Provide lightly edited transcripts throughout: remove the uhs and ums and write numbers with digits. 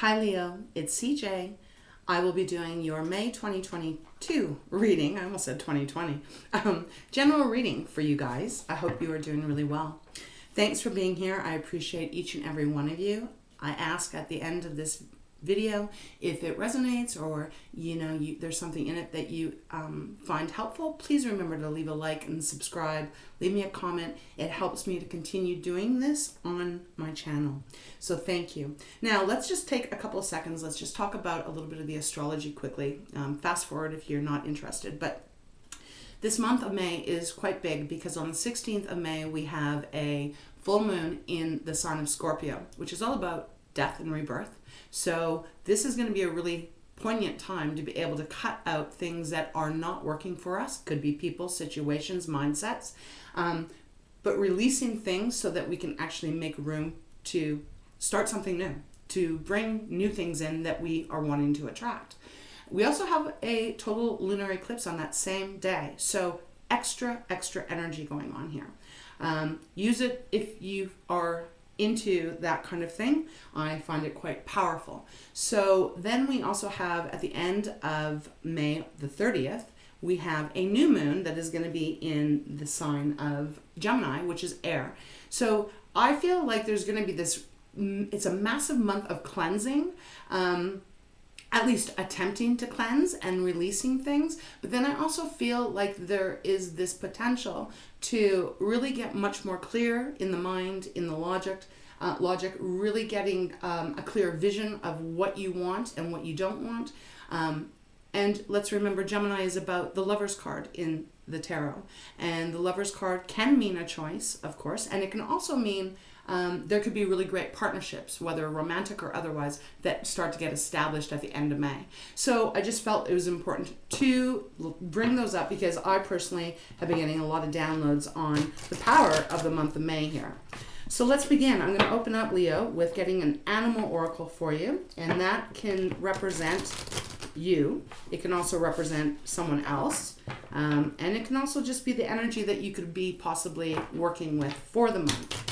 Hi Leo, it's CJ. I will be doing your May 2022 reading. I almost said 2020. General reading for you guys. I hope you are doing really well. Thanks for being here. I appreciate each and every one of you. I ask at the end of this video if it resonates or there's something in it that you find helpful. Please remember to leave a like and subscribe. Leave me a comment. It helps me to continue doing this on my channel. So thank you. Now let's just take a couple of seconds. Let's just talk about a little bit of the astrology quickly. Fast forward if you're not interested. But this month of May is quite big because on the 16th of May we have a full moon in the sign of Scorpio, which is all about death and rebirth. So this is going to be a really poignant time to be able to cut out things that are not working for us. Could be people, situations, mindsets, but releasing things so that we can actually make room to start something new, to bring new things in that we are wanting to attract. We also have a total lunar eclipse on that same day. So extra energy going on here. Use it if you are into that kind of thing. I find it quite powerful. So then we also have at the end of May the 30th, we have a new moon that is going to be in the sign of Gemini, which is air. So I feel like there's going to be this, it's a massive month of cleansing, at least attempting to cleanse and releasing things. But then I also feel like there is this potential to really get much more clear in the mind, in the logic, really getting a clear vision of what you want and what you don't want. And let's remember, Gemini is about the Lover's card in the tarot. And the Lover's card can mean a choice, of course, and it can also mean there could be really great partnerships, whether romantic or otherwise, that start to get established at the end of May. So I just felt it was important to bring those up because I personally have been getting a lot of downloads on the power of the month of May here. So let's begin. I'm going to open up, Leo, with getting an animal oracle for you, and that can represent you. It can also represent someone else, and it can also just be the energy that you could be possibly working with for the month.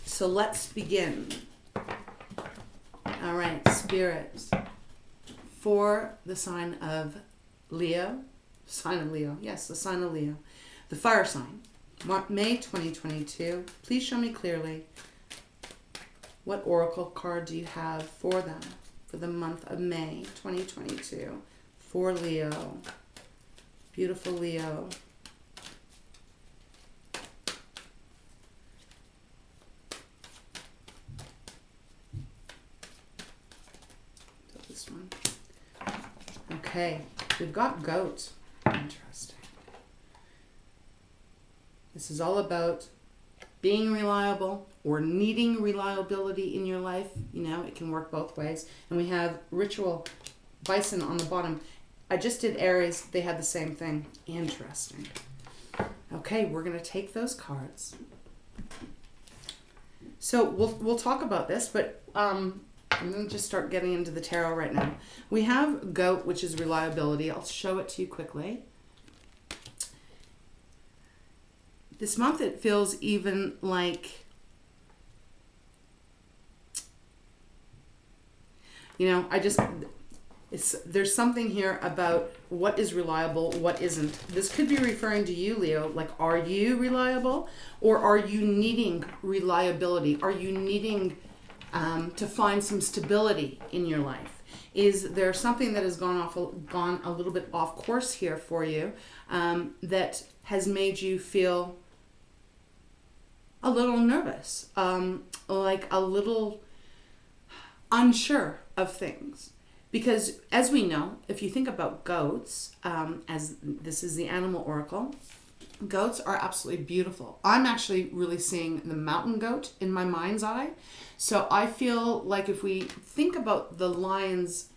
So let's begin. All right, spirits. For the sign of Leo, yes, the sign of Leo, the fire sign, May 2022. Please show me clearly what oracle card do you have for them for the month of May 2022 for Leo. Beautiful Leo. Okay, we've got goat. Interesting. This is all about being reliable or needing reliability in your life. You know, it can work both ways. And we have ritual bison on the bottom. I just did Aries. They had the same thing. Interesting. Okay, we're going to take those cards. So we'll talk about this, but I'm going to just start getting into the tarot right now. We have goat, which is reliability. I'll show it to you quickly. This month it feels even like, there's something here about what is reliable, what isn't. This could be referring to you, Leo, like, are you reliable or are you needing reliability? Are you needing to find some stability in your life? Is there something that has gone a little bit off course here for you that has made you feel a little nervous, like a little unsure of things? Because as we know, if you think about goats, as this is the animal oracle, goats are absolutely beautiful. I'm actually really seeing the mountain goat in my mind's eye. So I feel like if we think about the lions,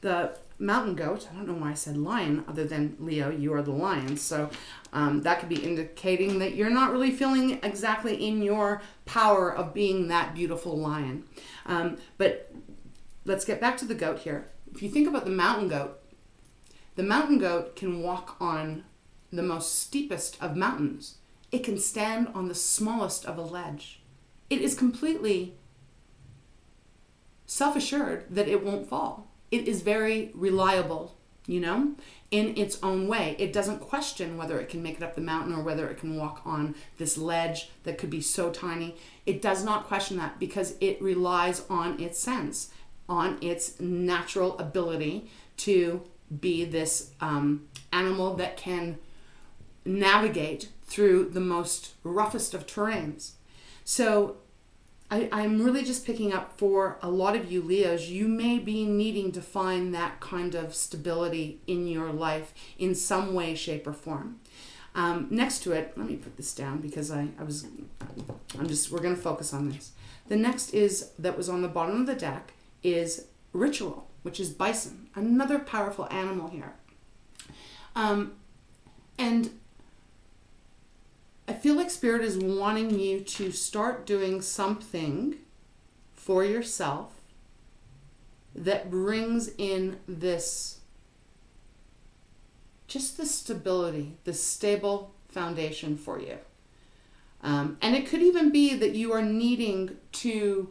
the mountain goat, I don't know why I said lion other than Leo, you are the lion. So that could be indicating that you're not really feeling exactly in your power of being that beautiful lion. But let's get back to the goat here. If you think about the mountain goat can walk on the most steepest of mountains. It can stand on the smallest of a ledge. It is completely self-assured that it won't fall. It is very reliable, you know, in its own way. It doesn't question whether it can make it up the mountain or whether it can walk on this ledge that could be so tiny. It does not question that because it relies on its sense, on its natural ability to be this animal that can navigate through the most roughest of terrains. So I'm really just picking up for a lot of you Leos, you may be needing to find that kind of stability in your life in some way, shape, or form. Next to it, let me put this down because we're going to focus on this. The next that was on the bottom of the deck is ritual, which is bison, another powerful animal here. And I feel like Spirit is wanting you to start doing something for yourself that brings in this, just the stability, the stable foundation for you. And it could even be that you are needing to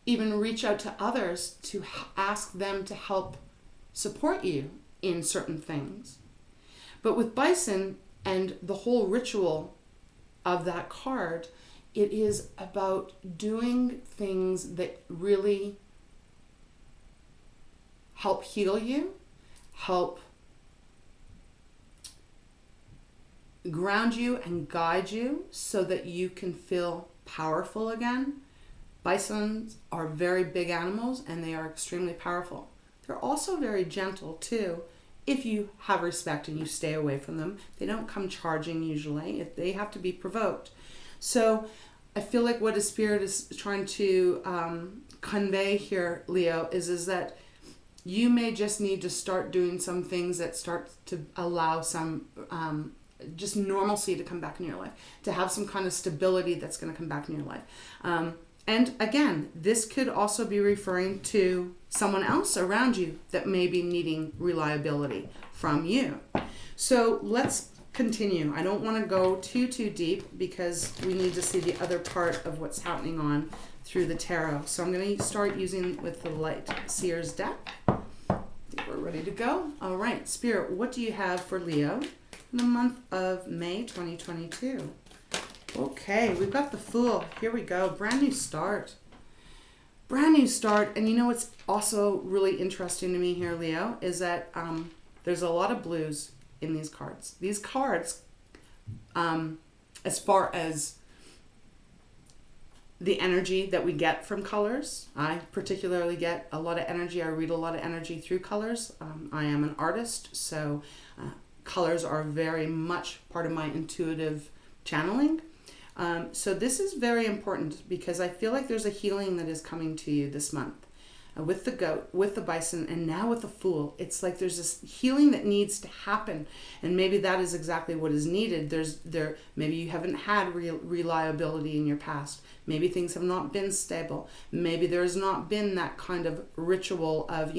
even reach out to others to ask them to help support you in certain things. But with bison and the whole ritual of that card, it is about doing things that really help heal you, help ground you and guide you so that you can feel powerful again. Bisons are very big animals and they are extremely powerful. They're also very gentle too, if you have respect and you stay away from them. They don't come charging usually. They have to be provoked. So I feel like what a Spirit is trying to convey here, Leo, is that you may just need to start doing some things that start to allow some just normalcy to come back in your life, to have some kind of stability that's going to come back in your life. And again, this could also be referring to someone else around you that may be needing reliability from you. So let's continue. I don't want to go too deep because we need to see the other part of what's happening on through the tarot. So I'm going to start using with the light Seers deck. I think we're ready to go. All right, Spirit, what do you have for Leo in the month of May 2022? Okay, we've got the Fool. Here we go. Brand new start. Brand new start. And you know what's also really interesting to me here, Leo, is that there's a lot of blues in these cards. These cards, as far as the energy that we get from colors, I particularly get a lot of energy. I read a lot of energy through colors. I am an artist, so colors are very much part of my intuitive channeling. So this is very important because I feel like there's a healing that is coming to you this month with the goat, with the bison, and now with the Fool. It's like there's this healing that needs to happen, and maybe that is exactly what is needed. Maybe you haven't had reliability in your past. Maybe things have not been stable. Maybe there has not been that kind of ritual of,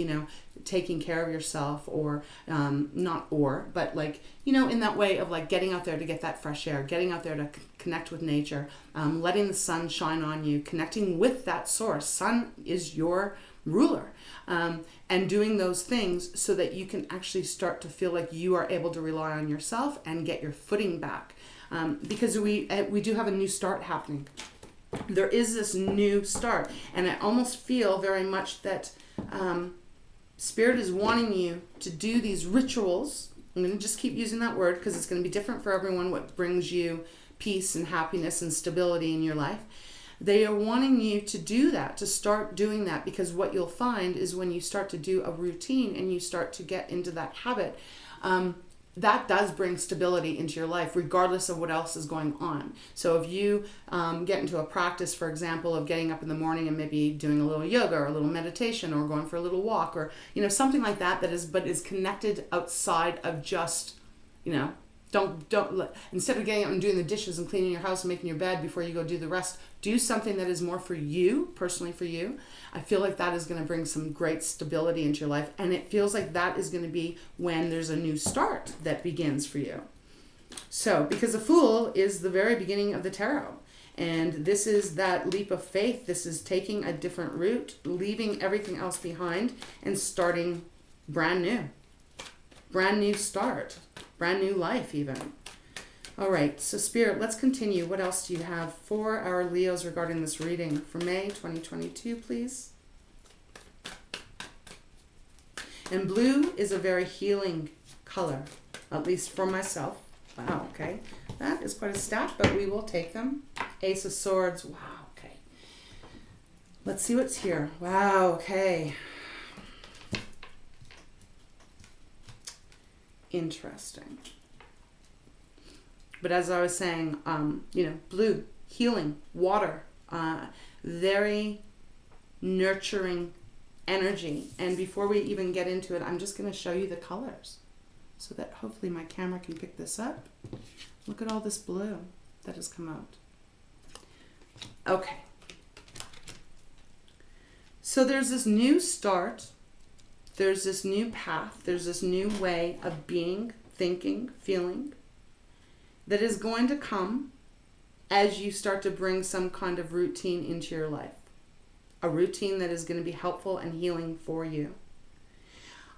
taking care of yourself, or but like, in that way of like getting out there to get that fresh air, getting out there to connect with nature, letting the sun shine on you, connecting with that source. Sun is your ruler, and doing those things so that you can actually start to feel like you are able to rely on yourself and get your footing back, because we do have a new start happening. There is this new start, and I almost feel very much that Spirit is wanting you to do these rituals. I'm going to just keep using that word because it's going to be different for everyone what brings you peace and happiness and stability in your life. They are wanting you to do that, to start doing that, because what you'll find is when you start to do a routine and you start to get into that habit, that does bring stability into your life regardless of what else is going on. So if you get into a practice, for example, of getting up in the morning and maybe doing a little yoga or a little meditation or going for a little walk, or something like that is connected outside of just, instead of getting up and doing the dishes and cleaning your house and making your bed before you go do the rest, do something that is more for you, personally for you. I feel like that is going to bring some great stability into your life. And it feels like that is going to be when there's a new start that begins for you. So, because the Fool is the very beginning of the tarot. And this is that leap of faith. This is taking a different route, leaving everything else behind and starting brand new. Brand new start. Brand new life even. All right, so Spirit, let's continue. What else do you have for our Leos regarding this reading for May 2022, please? And blue is a very healing color, at least for myself. Wow, okay. That is quite a stack, but we will take them. Ace of Swords. Wow, okay. Let's see what's here. Wow, okay. Interesting. But as I was saying, blue, healing, water, very nurturing energy. And before we even get into it, I'm just going to show you the colors so that hopefully my camera can pick this up. Look at all this blue that has come out. Okay. So there's this new start. There's this new path. There's this new way of being, thinking, feeling that is going to come as you start to bring some kind of routine into your life. A routine that is going to be helpful and healing for you.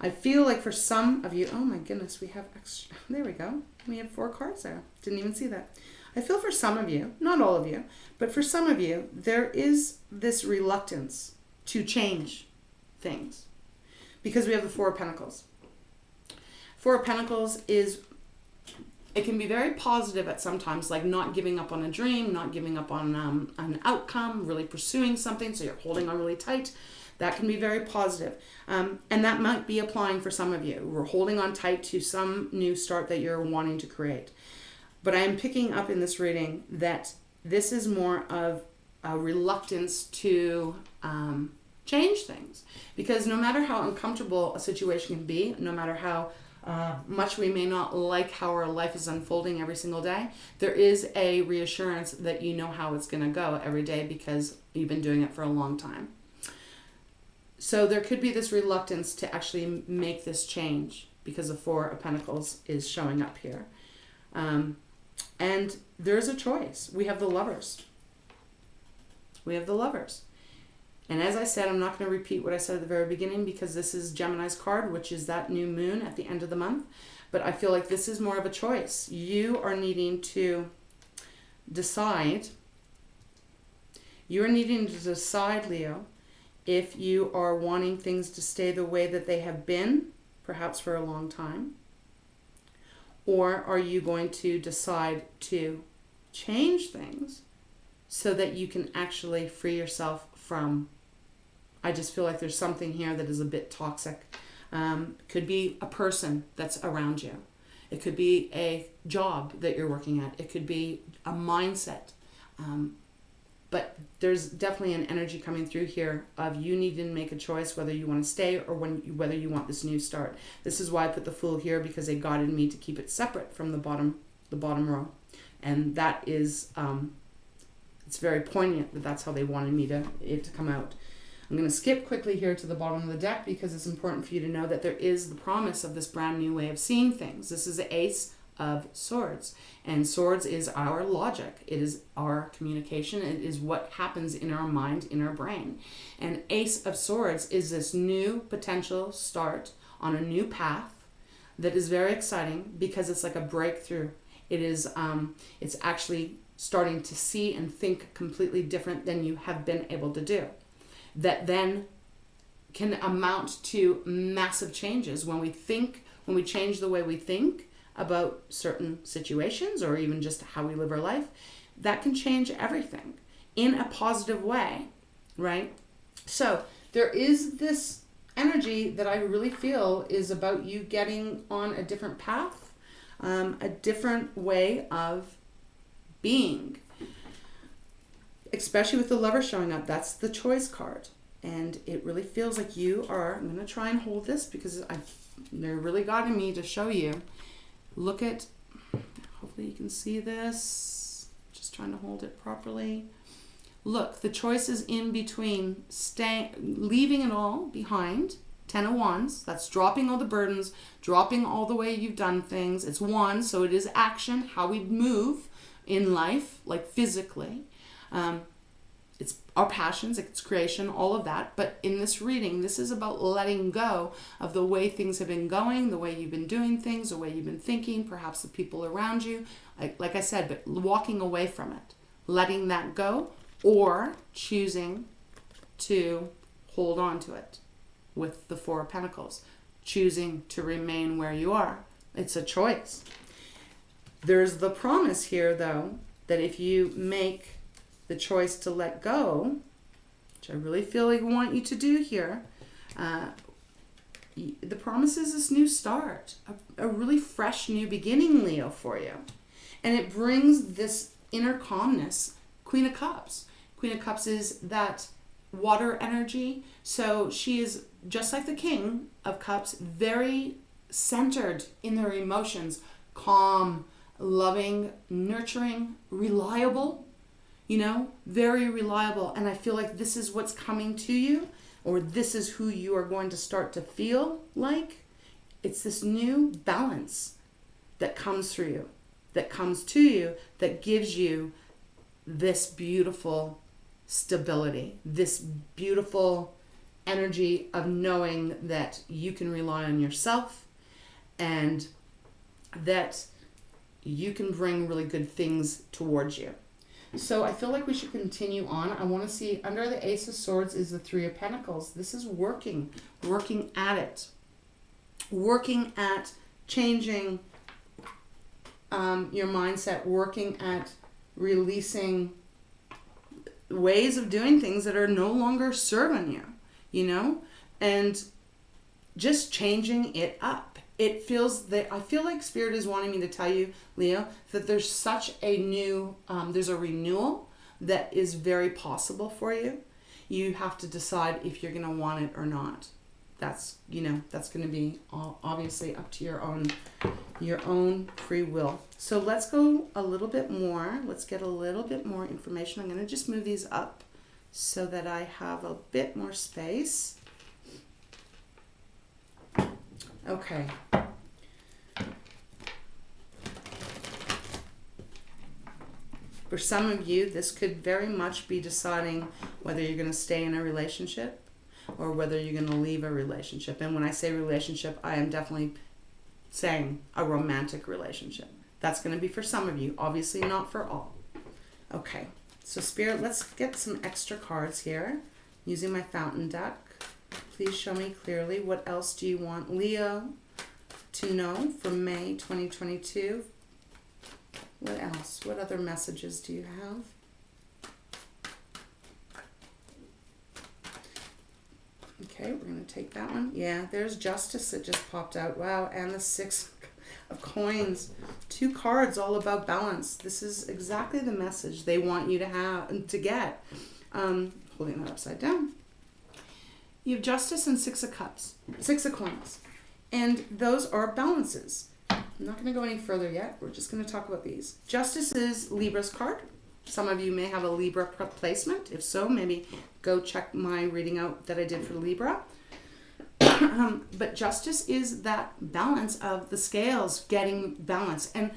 I feel like for some of you, oh my goodness, we have extra, there we go. We have 4 cards there. Didn't even see that. I feel for some of you, not all of you, but for some of you, there is this reluctance to change things because we have the 4 of Pentacles. 4 of Pentacles is, it can be very positive at sometimes, like not giving up on a dream, not giving up on an outcome, really pursuing something, so you're holding on really tight. That can be very positive. And that might be applying for some of you. We're holding on tight to some new start that you're wanting to create. But I am picking up in this reading that this is more of a reluctance to change things. Because no matter how uncomfortable a situation can be, no matter how much we may not like how our life is unfolding every single day, there is a reassurance that you know how it's going to go every day because you've been doing it for a long time. So there could be this reluctance to actually make this change because the 4 of Pentacles is showing up here. And there's a choice. We have the Lovers. We have the Lovers. And as I said, I'm not going to repeat what I said at the very beginning because this is Gemini's card, which is that new moon at the end of the month. But I feel like this is more of a choice. You are needing to decide. You're needing to decide, Leo, if you are wanting things to stay the way that they have been, perhaps for a long time. Or are you going to decide to change things so that you can actually free yourself from, I just feel like there's something here that is a bit toxic. Could be a person that's around you. It could be a job that you're working at. It could be a mindset. But there's definitely an energy coming through here of you needing to make a choice whether you want to stay or whether you want this new start. This is why I put the Fool here, because they guided me to keep it separate from the bottom row. And that is, it's very poignant that that's how they wanted it to come out. I'm going to skip quickly here to the bottom of the deck because it's important for you to know that there is the promise of this brand new way of seeing things. This is the Ace of Swords, and Swords is our logic. It is our communication. It is what happens in our mind, in our brain. And Ace of Swords is this new potential start on a new path that is very exciting because it's like a breakthrough. It is it's actually starting to see and think completely different than you have been able to do, that then can amount to massive changes when we change the way we think about certain situations or even just how we live our life. That can change everything in a positive way, right? So there is this energy that I really feel is about you getting on a different path, a different way of being, especially with the Lover showing up. That's the Choice card, and it really feels like you are, I'm going to try and hold this because they're really guiding me to show you. Look at, hopefully you can see this, just trying to hold it properly. Look, the choice is in between leaving it all behind, 10 of Wands, that's dropping all the burdens, dropping all the way you've done things. It's one, so it is action, how we move in life, like physically. It's our passions, it's creation, all of that. But in this reading, this is about letting go of the way things have been going, the way you've been doing things, the way you've been thinking, perhaps the people around you. Like I said, but walking away from it, letting that go, or choosing to hold on to it with the Four of Pentacles, choosing to remain where you are. It's a choice. There's the promise here, though, that if you make the choice to let go, which I really feel like I want you to do here, the promise is this new start, a really fresh new beginning, Leo, for you. And it brings this inner calmness. Queen of Cups. Queen of Cups is that water energy. So she is, just like the King of Cups, very centered in their emotions, calm, loving, nurturing, reliable, you know, very reliable. And I feel like this is what's coming to you, or this is who you are going to start to feel like. It's this new balance that comes through you, that comes to you, that gives you this beautiful stability, this beautiful energy of knowing that you can rely on yourself and that you can bring really good things towards you. So I feel like we should continue on. I want to see under the Ace of Swords is the Three of Pentacles. This is working at it, working at changing your mindset, working at releasing ways of doing things that are no longer serving you, you know, and just changing it up. It feels that, I feel like Spirit is wanting me to tell you, Leo, that there's such a new, there's a renewal that is very possible for you. You have to decide if you're going to want it or not. That's, you know, that's going to be obviously up to your own free will. So let's go a little bit more. Let's get a little bit more information. I'm going to just move these up so that I have a bit more space. Okay. For some of you, this could very much be deciding whether you're going to stay in a relationship or whether you're going to leave a relationship. And when I say relationship, I am definitely saying a romantic relationship. That's going to be for some of you, obviously not for all. Okay, so Spirit, let's get some extra cards here using my fountain deck. Please show me clearly, what else do you want Leo to know for May 2022? What else? What other messages do you have? Okay, we're going to take that one. Yeah, there's Justice that just popped out. Wow, and the Six of Coins. 2 cards all about balance. This is exactly the message they want you to get. Holding that upside down. You have Justice and 6 of Cups. 6 of Coins. And those are balances. I'm not going to go any further yet. We're just going to talk about these. Justice is Libra's card. Some of you may have a Libra placement. If so, maybe go check my reading out that I did for Libra. But Justice is that balance of the scales getting balanced. And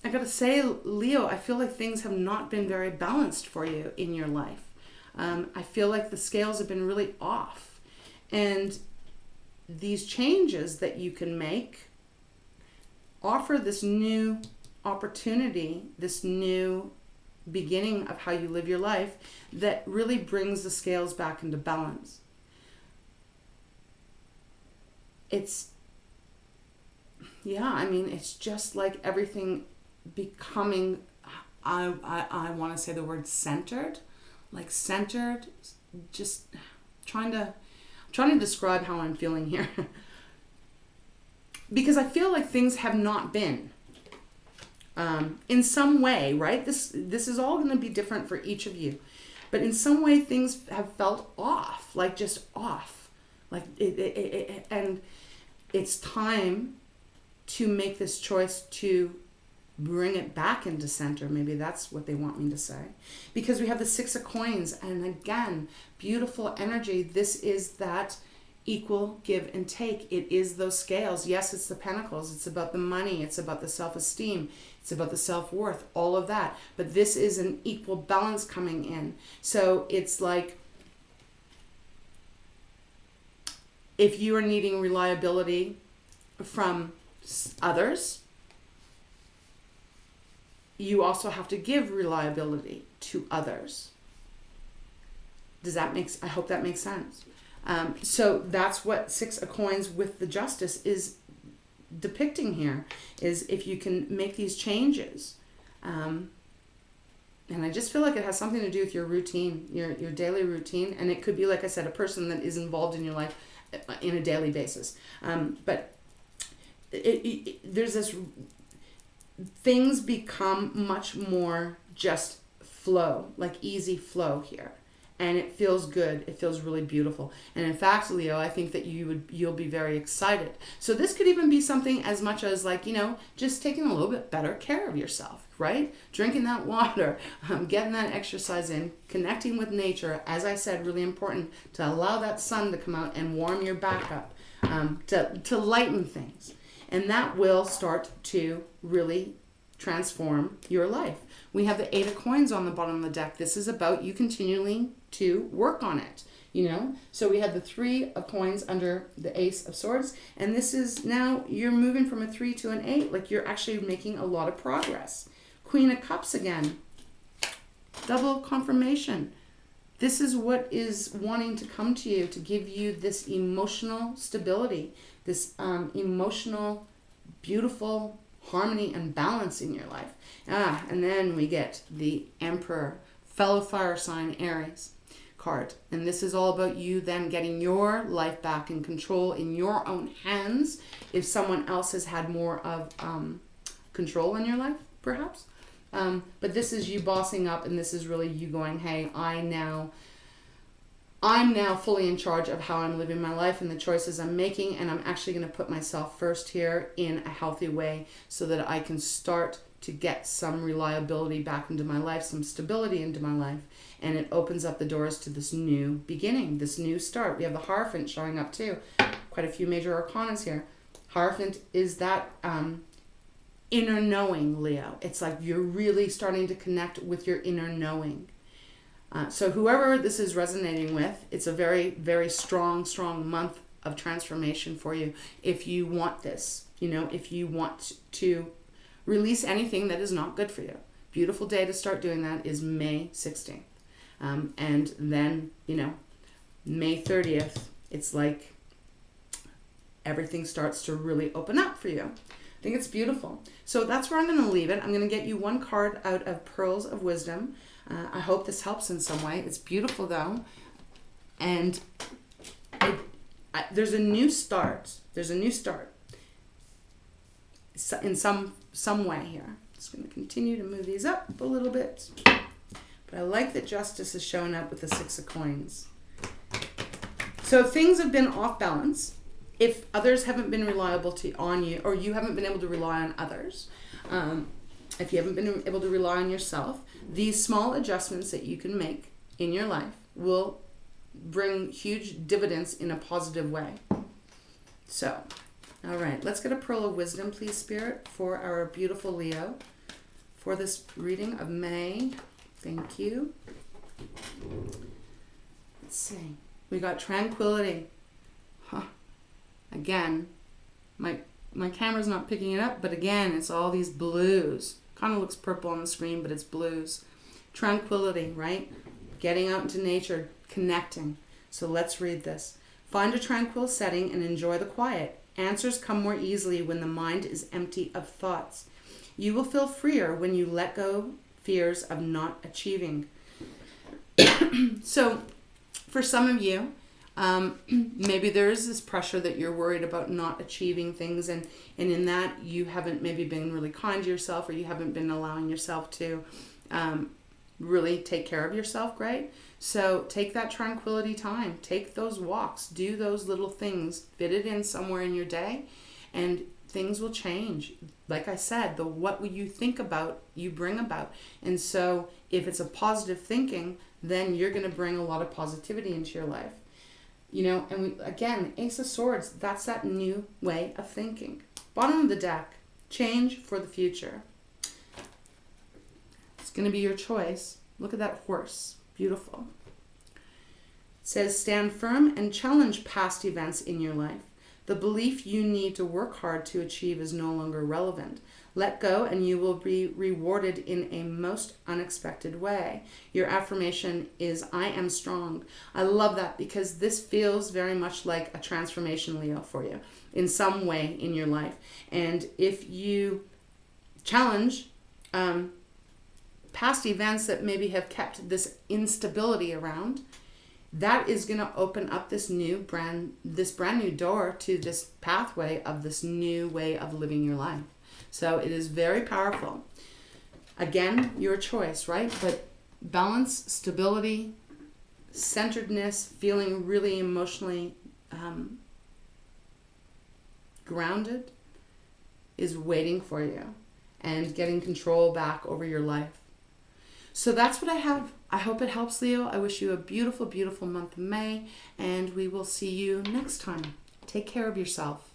I got to say, Leo, I feel like things have not been very balanced for you in your life. I feel like the scales have been really off. And these changes that you can make offer this new opportunity, this new beginning of how you live your life that really brings the scales back into balance. It's, yeah, I mean, it's just like everything becoming, I want to say the word centered, like centered, just trying to describe how I'm feeling here. Because I feel like things have not been in some way, right? This is all going to be different for each of you. But in some way, things have felt off, like just off. Like and it's time to make this choice to bring it back into center. Maybe that's what they want me to say. Because we have the 6 of Coins, and again, beautiful energy. This is that equal give and take. It is those scales. Yes, it's the pentacles. It's about the money. It's about the self-esteem. It's about the self-worth, all of that. But this is an equal balance coming in. So it's like, if you are needing reliability from others, you also have to give reliability to others. I hope that makes sense. So that's what Six of Coins with the Justice is depicting here, is if you can make these changes. And I just feel like it has something to do with your routine, your daily routine. And it could be, like I said, a person that is involved in your life in a daily basis. But there's this, things become much more just flow, like easy flow here. And it feels good. It feels really beautiful. And in fact, Leo, I think that you'll be very excited. So this could even be something as much as, like, just taking a little bit better care of yourself, right? Drinking that water, getting that exercise in, connecting with nature. As I said, really important to allow that sun to come out and warm your back up, to lighten things. And that will start to really transform your life. We have the Eight of Coins on the bottom of the deck. This is about you continually to work on it, So we have the Three of Coins under the Ace of Swords. And this is now you're moving from a 3 to an 8. Like, you're actually making a lot of progress. Queen of Cups again. Double confirmation. This is what is wanting to come to you, to give you this emotional stability, this emotional, beautiful harmony and balance in your life. And then we get the Emperor, fellow fire sign Aries card. And this is all about you then getting your life back in control in your own hands, if someone else has had more of control in your life, perhaps. But this is you bossing up, and this is really you going, hey, I'm now fully in charge of how I'm living my life and the choices I'm making, and I'm actually going to put myself first here in a healthy way so that I can start to get some reliability back into my life, some stability into my life, and it opens up the doors to this new beginning, this new start. We have the Hierophant showing up too. Quite a few major arcanas here. Hierophant is that inner knowing, Leo. It's like you're really starting to connect with your inner knowing. So whoever this is resonating with, it's a very, very strong month of transformation for you. If you want this, if you want to release anything that is not good for you. Beautiful day to start doing that is May 16th. And then, May 30th, it's like everything starts to really open up for you. I think it's beautiful. So that's where I'm going to leave it. I'm going to get you one card out of Pearls of Wisdom. I hope this helps in some way. It's beautiful though. And there's a new start. There's a new start in some way here. Just going to continue to move these up a little bit. But I like that Justice is showing up with the Six of Coins. So things have been off balance. If others haven't been reliable on you, or you haven't been able to rely on others, if you haven't been able to rely on yourself, these small adjustments that you can make in your life will bring huge dividends in a positive way. So, all right, let's get a Pearl of Wisdom, please, Spirit, for our beautiful Leo, for this reading of May. Thank you. Let's see. We got Tranquility. Again, my camera's not picking it up, but again, it's all these blues. Kind of looks purple on the screen, but it's blues. Tranquility, right? Getting out into nature, connecting. So let's read this. Find a tranquil setting and enjoy the quiet. Answers come more easily when the mind is empty of thoughts. You will feel freer when you let go fears of not achieving. So for some of you, maybe there is this pressure that you're worried about not achieving things, and in that you haven't maybe been really kind to yourself, or you haven't been allowing yourself to really take care of yourself, right? So take that tranquility time, take those walks, do those little things, fit it in somewhere in your day, and things will change. Like I said, the what you think about, you bring about. And so if it's a positive thinking, then you're going to bring a lot of positivity into your life. You know, and again, Ace of Swords, that's that new way of thinking. Bottom of the deck, change for the future. It's going to be your choice. Look at that horse. Beautiful. It says, stand firm and challenge past events in your life. The belief you need to work hard to achieve is no longer relevant. Let go and you will be rewarded in a most unexpected way. Your affirmation is, I am strong. I love that because this feels very much like a transformation, Leo, for you in some way in your life. And if you challenge past events that maybe have kept this instability around, that is going to open up this brand new door to this pathway of this new way of living your life. So it is very powerful. Again, your choice, right? But balance, stability, centeredness, feeling really emotionally grounded is waiting for you, and getting control back over your life. So that's what I have. I hope it helps, Leo. I wish you a beautiful, beautiful month of May, and we will see you next time. Take care of yourself.